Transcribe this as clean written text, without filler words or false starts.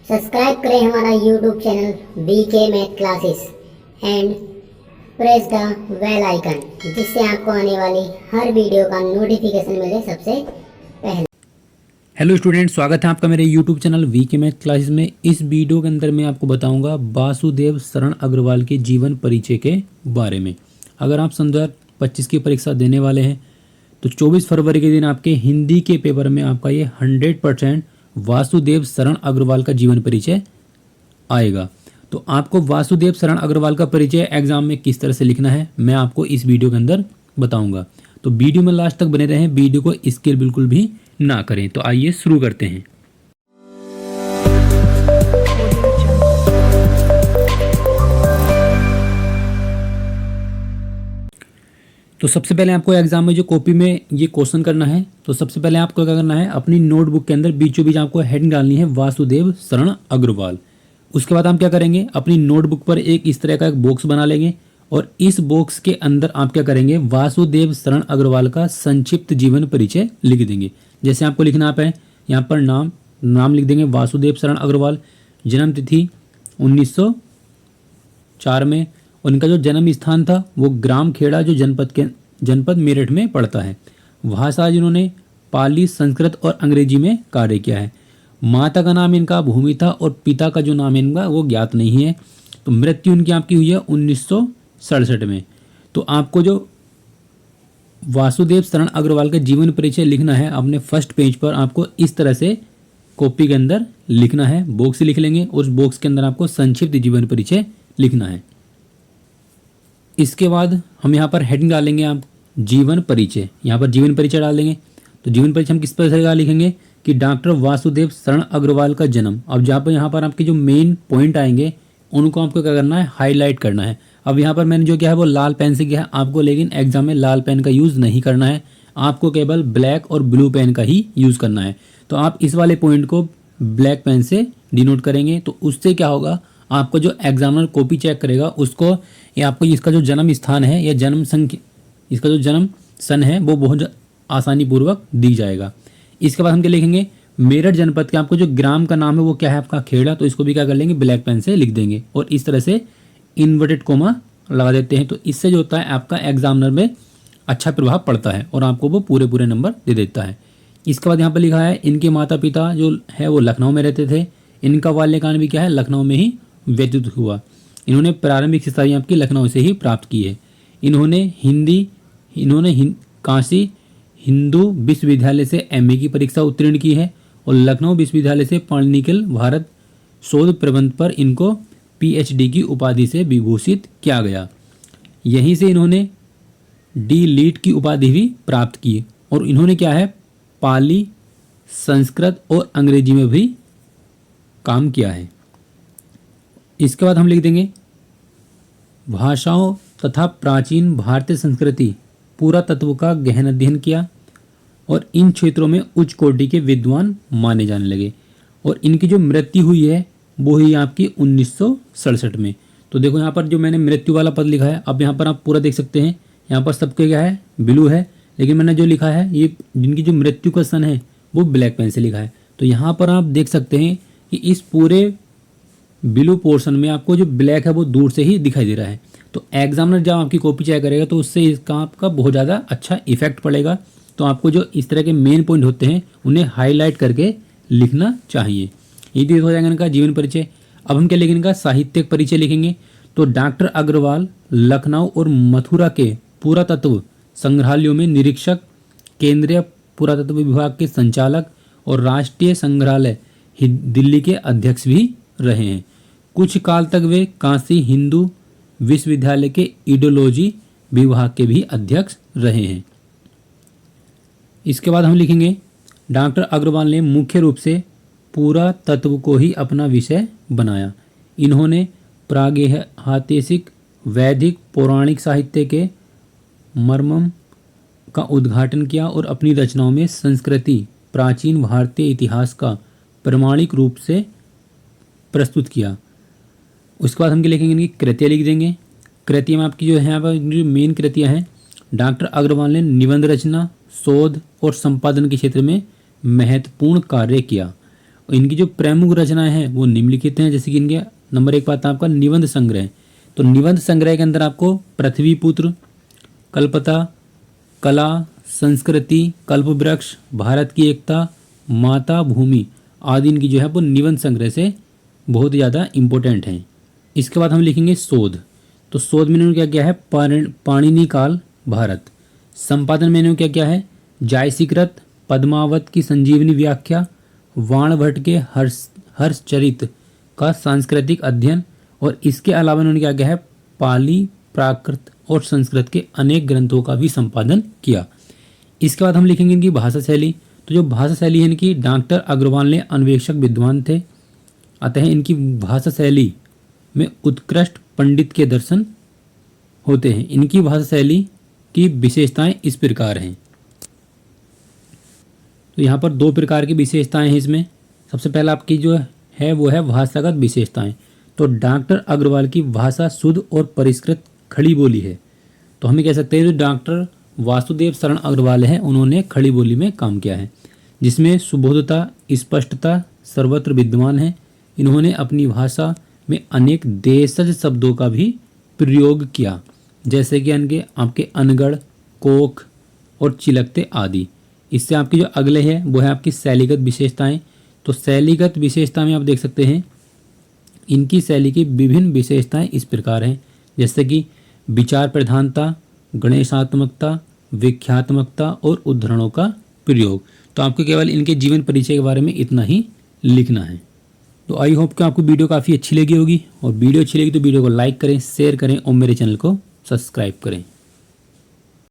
Subscribe करें हमारा YouTube channel VK math classes and press the bell icon, जिससे आपको आने वाली हर वीडियो का नोटिफिकेशन मिले सबसे पहले। हेलो स्टूडेंट, स्वागत है आपका मेरे YouTube channel VK math classes में। इस वीडियो के अंदर मैं आपको बताऊंगा वासुदेव शरण अग्रवाल के जीवन परिचय के बारे में। अगर आप सन 2025 की परीक्षा देने वाले हैं तो 24 फरवरी के दिन आपके हिंदी के पेपर में आपका ये 100% वासुदेव शरण अग्रवाल का जीवन परिचय आएगा। तो आपको वासुदेव शरण अग्रवाल का परिचय एग्जाम में किस तरह से लिखना है मैं आपको इस वीडियो के अंदर बताऊंगा। तो वीडियो में लास्ट तक बने रहें, वीडियो को स्किप बिल्कुल भी ना करें। तो आइए शुरू करते हैं। तो सबसे पहले आपको एग्जाम में जो कॉपी में ये क्वेश्चन करना है, तो सबसे पहले आपको क्या करना है, अपनी नोटबुक के अंदर बीचों बीच आपको हेडिंग डालनी है वासुदेव शरण अग्रवाल। उसके बाद हम क्या करेंगे, अपनी नोटबुक पर एक इस तरह का एक बॉक्स बना लेंगे और इस बॉक्स के अंदर आप क्या करेंगे, वासुदेव शरण अग्रवाल का संक्षिप्त जीवन परिचय लिख देंगे। जैसे आपको लिखना है, यहाँ पर नाम लिख देंगे वासुदेव शरण अग्रवाल, जन्म तिथि 1904 में, उनका जो जन्म स्थान था वो ग्राम खेड़ा जो जनपद मेरठ में पड़ता है। भाषा जिन्होंने पाली, संस्कृत और अंग्रेजी में कार्य किया है। माता का नाम इनका भूमि था और पिता का जो नाम है इनका वो ज्ञात नहीं है। तो मृत्यु इनकी आपकी हुई है 1967 में। तो आपको जो वासुदेव शरण अग्रवाल का जीवन परिचय लिखना है अपने फर्स्ट पेज पर आपको इस तरह से कॉपी के अंदर लिखना है, बॉक्स लिख लेंगे और उस बॉक्स के अंदर आपको संक्षिप्त जीवन परिचय लिखना है। इसके बाद हम यहाँ पर हेडिंग डालेंगे आप जीवन परिचय, यहाँ पर जीवन परिचय डाल देंगे। तो जीवन परिचय हम किस प्रकार से लिखेंगे कि डॉक्टर वासुदेव शरण अग्रवाल का जन्म। अब जहाँ पर यहाँ पर आपके जो मेन पॉइंट आएंगे उनको आपको क्या करना है, हाईलाइट करना है। अब यहाँ पर मैंने जो किया है वो लाल पेन से किया है आपको, लेकिन एग्जाम में लाल पेन का यूज़ नहीं करना है, आपको केवल ब्लैक और ब्लू पेन का ही यूज़ करना है। तो आप इस वाले पॉइंट को ब्लैक पेन से डिनोट करेंगे। तो उससे क्या होगा, आपको जो एग्जामिनर कॉपी चेक करेगा उसको ये आपको इसका जो जन्म स्थान है या जन्म संख्या, इसका जो जन्म सन है वो बहुत आसानी पूर्वक दी जाएगा। इसके बाद हम क्या लिखेंगे, मेरठ जनपद के आपको जो ग्राम का नाम है वो क्या है आपका खेड़ा, तो इसको भी क्या कर लेंगे, ब्लैक पेन से लिख देंगे और इस तरह से इन्वर्टेड कोमा लगा देते हैं। तो इससे जो होता है आपका एग्जामिनर में अच्छा प्रभाव पड़ता है और आपको वो पूरे नंबर दे देता है। इसके बाद यहाँ पर लिखा है इनके माता पिता जो है वो लखनऊ में रहते थे, इनका बाल्यकाल भी क्या है लखनऊ में ही व्यतीत हुआ। इन्होंने प्रारंभिक शिक्षा आपकी लखनऊ से ही प्राप्त की है। इन्होंने काशी हिंदू विश्वविद्यालय से एमए की परीक्षा उत्तीर्ण की है और लखनऊ विश्वविद्यालय से पाणिनिकल भारत शोध प्रबंध पर इनको पीएचडी की उपाधि से विभूषित किया गया। यहीं से इन्होंने डी लीट की उपाधि भी प्राप्त की और इन्होंने क्या है, पाली, संस्कृत और अंग्रेजी में भी काम किया है। इसके बाद हम लिख देंगे भाषाओं तथा प्राचीन भारतीय संस्कृति पुरातत्व का गहन अध्ययन किया और इन क्षेत्रों में उच्च कोटि के विद्वान माने जाने लगे। और इनकी जो मृत्यु हुई है वो हुई आपकी 1967 में। तो देखो यहाँ पर जो मैंने मृत्यु वाला पद लिखा है, अब यहाँ पर आप पूरा देख सकते हैं, यहाँ पर सबके क्या है ब्लू है, लेकिन मैंने जो लिखा है ये जिनकी जो मृत्यु का सन है वो ब्लैक पेन से लिखा है। तो यहाँ पर आप देख सकते हैं कि इस पूरे ब्लू पोर्शन में आपको जो ब्लैक है वो दूर से ही दिखाई दे रहा है। तो एग्जामिनर जब आपकी कॉपी चेक करेगा तो उससे इसका आपका बहुत ज़्यादा अच्छा इफेक्ट पड़ेगा। तो आपको जो इस तरह के मेन पॉइंट होते हैं उन्हें हाईलाइट करके लिखना चाहिए। ये हो जाएगा इनका जीवन परिचय। अब हम क्या लिखेंगे, इनका साहित्यिक परिचय लिखेंगे। तो डॉक्टर अग्रवाल लखनऊ और मथुरा के पुरातत्व संग्रहालयों में निरीक्षक, केंद्रीय पुरातत्व विभाग के संचालक और राष्ट्रीय संग्रहालय दिल्ली के अध्यक्ष भी रहे हैं। कुछ काल तक वे काशी हिंदू विश्वविद्यालय के इडोलॉजी विभाग के भी अध्यक्ष रहे हैं। इसके बाद हम लिखेंगे डॉक्टर अग्रवाल ने मुख्य रूप से पुरातत्व को ही अपना विषय बनाया। इन्होंने प्रागैतिहासिक, वैदिक, पौराणिक साहित्य के मर्म का उद्घाटन किया और अपनी रचनाओं में संस्कृति, प्राचीन भारतीय इतिहास का प्रमाणिक रूप से प्रस्तुत किया। उसके बाद हम क्या लिखेंगे, इनकी कृतियाँ लिख देंगे। कृतियाँ में आपकी जो है यहाँ पर जो मेन कृतियाँ हैं, डॉक्टर अग्रवाल ने निबंध रचना, शोध और संपादन के क्षेत्र में महत्वपूर्ण कार्य किया। और इनकी जो प्रमुख रचनाएं हैं वो निम्नलिखित हैं। जैसे कि इनके नंबर 1 पाता है आपका निबंध संग्रह। तो निबंध संग्रह के अंदर आपको पृथ्वीपुत्र, कल्पता, कला, संस्कृति, कल्पवृक्ष, भारत की एकता, माता भूमि आदि इनकी जो है वो निबंध संग्रह से बहुत ज़्यादा इम्पोर्टेंट हैं। इसके बाद हम लिखेंगे शोध। तो शोध में इन्होंने क्या किया है, पाणिनि काल भारत। संपादन में इन्होंने क्या किया है, जायसीकृत, पद्मावत की संजीवनी व्याख्या, वाणभट्ट के हर्षचरित का सांस्कृतिक अध्ययन, और इसके अलावा इन्होंने क्या किया है, पाली, प्राकृत और संस्कृत के अनेक ग्रंथों का भी संपादन किया। इसके बाद हम लिखेंगे इनकी भाषा शैली। तो जो भाषा शैली है इनकी, डॉक्टर अग्रवाल ने अन्वेषक विद्वान थे, अतः इनकी भाषा शैली में उत्कृष्ट पंडित के दर्शन होते हैं। इनकी भाषा शैली की विशेषताएं इस प्रकार हैं। तो यहाँ पर 2 प्रकार की विशेषताएं हैं इसमें। सबसे पहला आपकी जो है वो है भाषागत विशेषताएं। तो डॉक्टर अग्रवाल की भाषा शुद्ध और परिष्कृत खड़ी बोली है। तो हम कह सकते हैं जो डॉक्टर वासुदेव शरण अग्रवाल हैं उन्होंने खड़ी बोली में काम किया है, जिसमें सुबोधता, स्पष्टता सर्वत्र विद्यमान है। इन्होंने अपनी भाषा में अनेक देशज शब्दों का भी प्रयोग किया, जैसे कि इनके आपके अनगढ़, कोख और चिलकते आदि। इससे आपकी जो अगले है वो है आपकी शैलीगत विशेषताएं। तो शैलीगत विशेषता में आप देख सकते हैं इनकी शैली की विभिन्न विशेषताएं इस प्रकार हैं, जैसे कि विचार प्रधानता, गणेशात्मकता, व्याख्यात्मकता और उद्धरणों का प्रयोग। तो आपको केवल इनके जीवन परिचय के बारे में इतना ही लिखना है। तो आई होप कि आपको वीडियो काफ़ी अच्छी लगी होगी, और वीडियो अच्छी लगी तो वीडियो को लाइक करें, शेयर करें और मेरे चैनल को सब्सक्राइब करें।